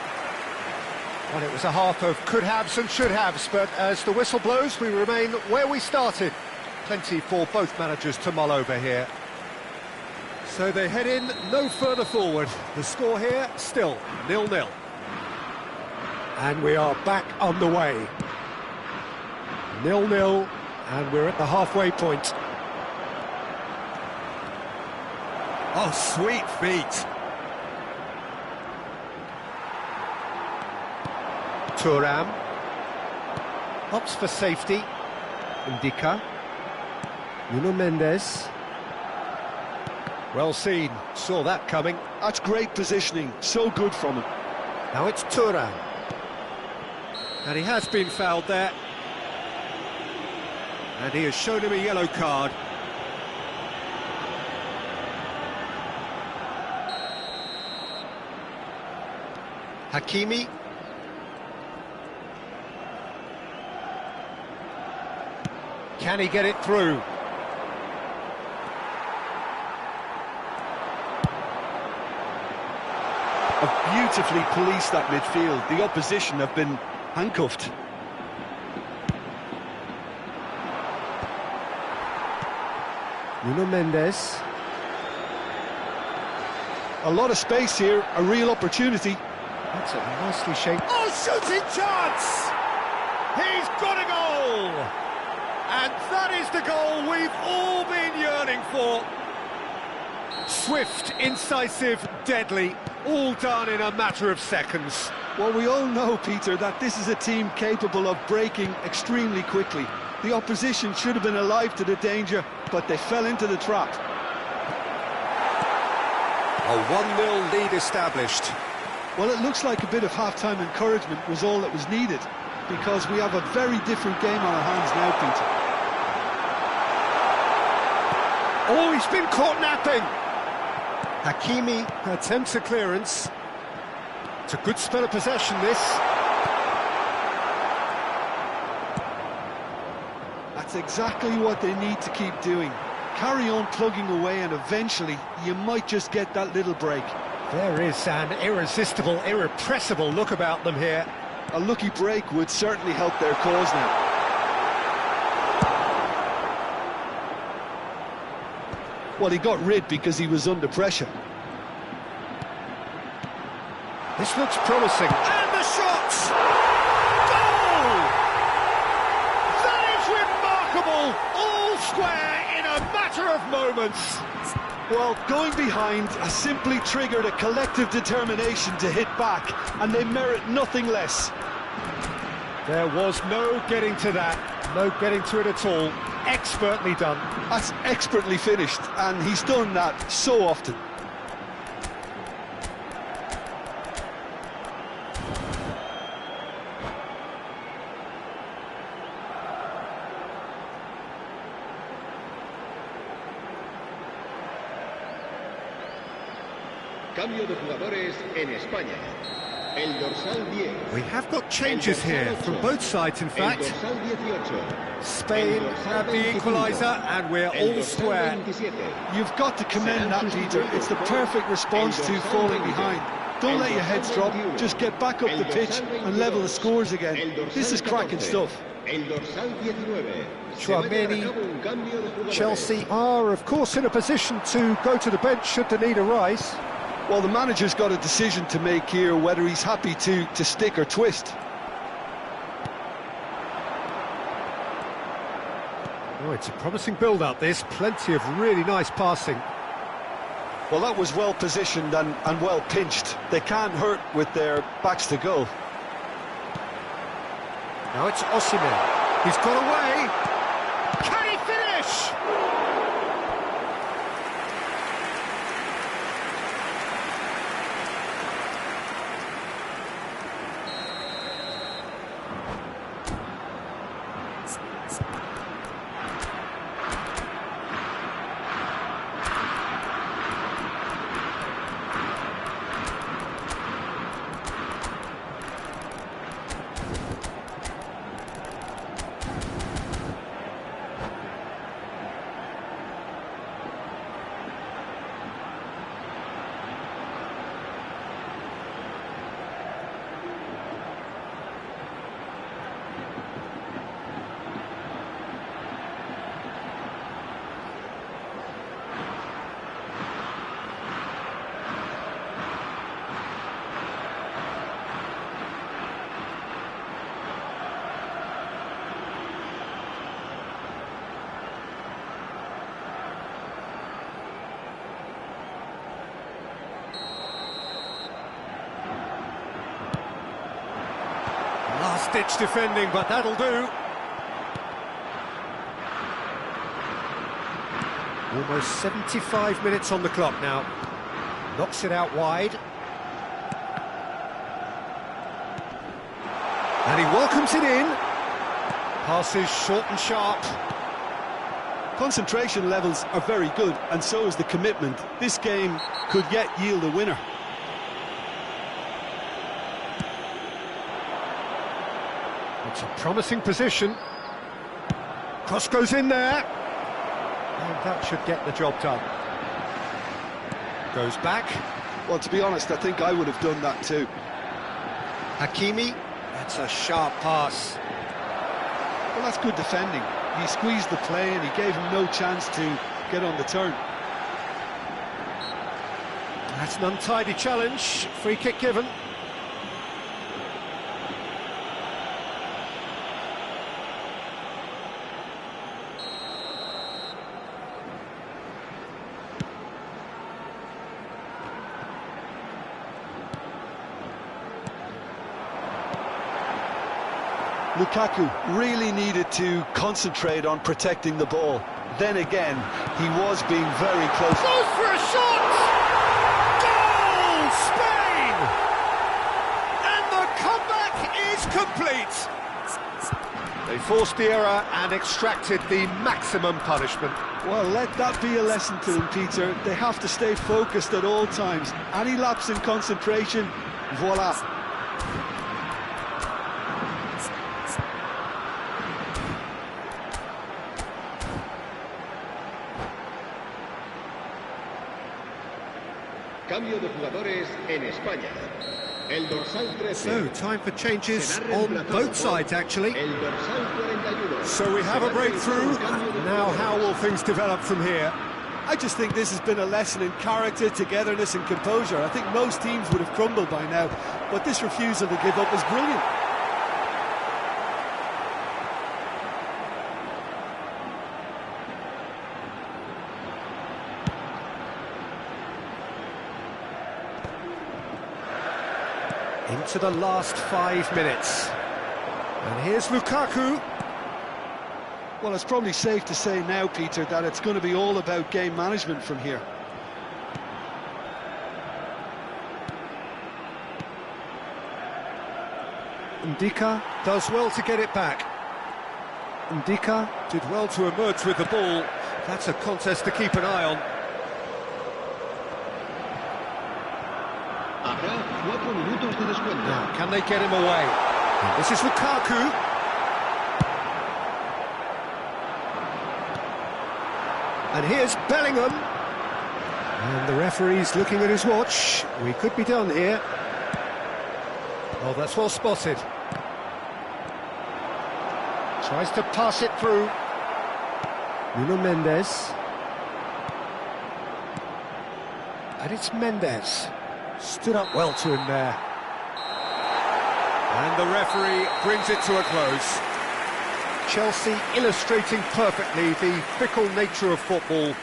Well, it was a half of could-haves and should-haves, but as the whistle blows, we remain where we started. Plenty for both managers to mull over here. So they head in no further forward. The score here, still 0-0. And we are back on the way. 0-0. And we're at the halfway point. Oh, sweet feet. Thuram. Opts for safety. Indica. Nuno Mendes. Well seen. Saw that coming. That's great positioning. So good from him. Now it's Thuram. And he has been fouled there. And he has shown him a yellow card. Hakimi. Can he get it through? Have beautifully policed that midfield. The opposition have been handcuffed. Nuno Mendes. A lot of space here, a real opportunity. That's a nicely shaped... Oh, shooting chance! He's got a goal! And that is the goal we've all been yearning for. Swift, incisive, deadly, all done in a matter of seconds. Well, we all know, Peter, that this is a team capable of breaking extremely quickly. The opposition should have been alive to the danger, but they fell into the trap. A 1-0 lead established. Well, it looks like a bit of half-time encouragement was all that was needed, because we have a very different game on our hands now, Peter. Oh, he's been caught napping. Hakimi attempts a clearance. It's a good spell of possession, this. That's exactly what they need to keep doing. Carry on plugging away, and eventually you might just get that little break. There is an irresistible, irrepressible look about them here. A lucky break would certainly help their cause now. Well, he got rid because he was under pressure. This looks promising. And the shot! Goal! That is remarkable! All square a matter of moments. Well, going behind has simply triggered a collective determination to hit back, and they merit nothing less. There was no getting to that, no getting to it at all. Expertly done. That's expertly finished, and he's done that so often. Cambio de jugadores en España. El dorsal 10. We have got changes here from both sides, in fact. El dorsal 18. Spain have the equaliser, and we're all square. 27. You've got to commend that, Peter. It's the perfect response to falling behind. Don't let your heads drop, just get back up the pitch and level the scores again. This is cracking stuff. El dorsal 19. Chouameni, Chelsea are, of course, in a position to go to the bench should the need arise. Well, the manager's got a decision to make here, whether he's happy to stick or twist. Oh, it's a promising build-up, this. Plenty of really nice passing. Well, that was well positioned and well pinched. They can't hurt with their backs to goal. Now it's Osimhen. He's got away. Can he finish? Last-ditch defending, but that'll do. Almost 75 minutes on the clock now. Knocks it out wide. And he welcomes it in. Passes short and sharp. Concentration levels are very good, and so is the commitment. This game could yet yield a winner. It's a promising position. Cross goes in there. And that should get the job done. Goes back. Well, to be honest, I think I would have done that too. Hakimi. That's a sharp pass. Well, that's good defending. He squeezed the play and he gave him no chance to get on the turn. That's an untidy challenge. Free kick given. Lukaku really needed to concentrate on protecting the ball. Then again, he was being very close. Goes for a shot! Goal! Spain! And the comeback is complete! They forced the error and extracted the maximum punishment. Well, let that be a lesson to them, Peter. They have to stay focused at all times. Any lapse in concentration, voila. Cambio de jugadores en España. El dorsal 13. So, time for changes on both sides, actually. El dorsal 41. So we have a breakthrough. Now, how will things develop from here? I just think this has been a lesson in character, togetherness and composure. I think most teams would have crumbled by now, but this refusal to give up is brilliant. into the last 5 minutes. And here's Lukaku. Well, it's probably safe to say now, Peter, that it's going to be all about game management from here. Ndika does well to get it back. Ndika did well to emerge with the ball. That's a contest to keep an eye on. Now, can they get him away? And this is Lukaku. And here's Bellingham. And the referee's looking at his watch. We could be done here. Oh, that's well spotted. Tries to pass it through. Nuno Mendes. And it's Mendes. Stood up well to him there. And the referee brings it to a close. Chelsea illustrating perfectly the fickle nature of football.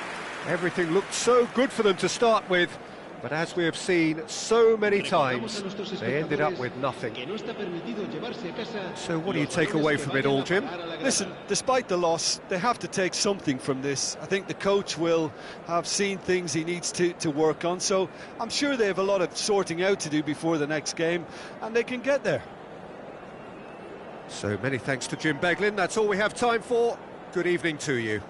Everything looked so good for them to start with, but as we have seen so many times, they ended up with nothing. So what do you take away from it all, Jim? Listen, despite the loss, they have to take something from this. I think the coach will have seen things he needs to work on, so I'm sure they have a lot of sorting out to do before the next game, and they can get there. So many thanks to Jim Beglin. That's all we have time for. Good evening to you.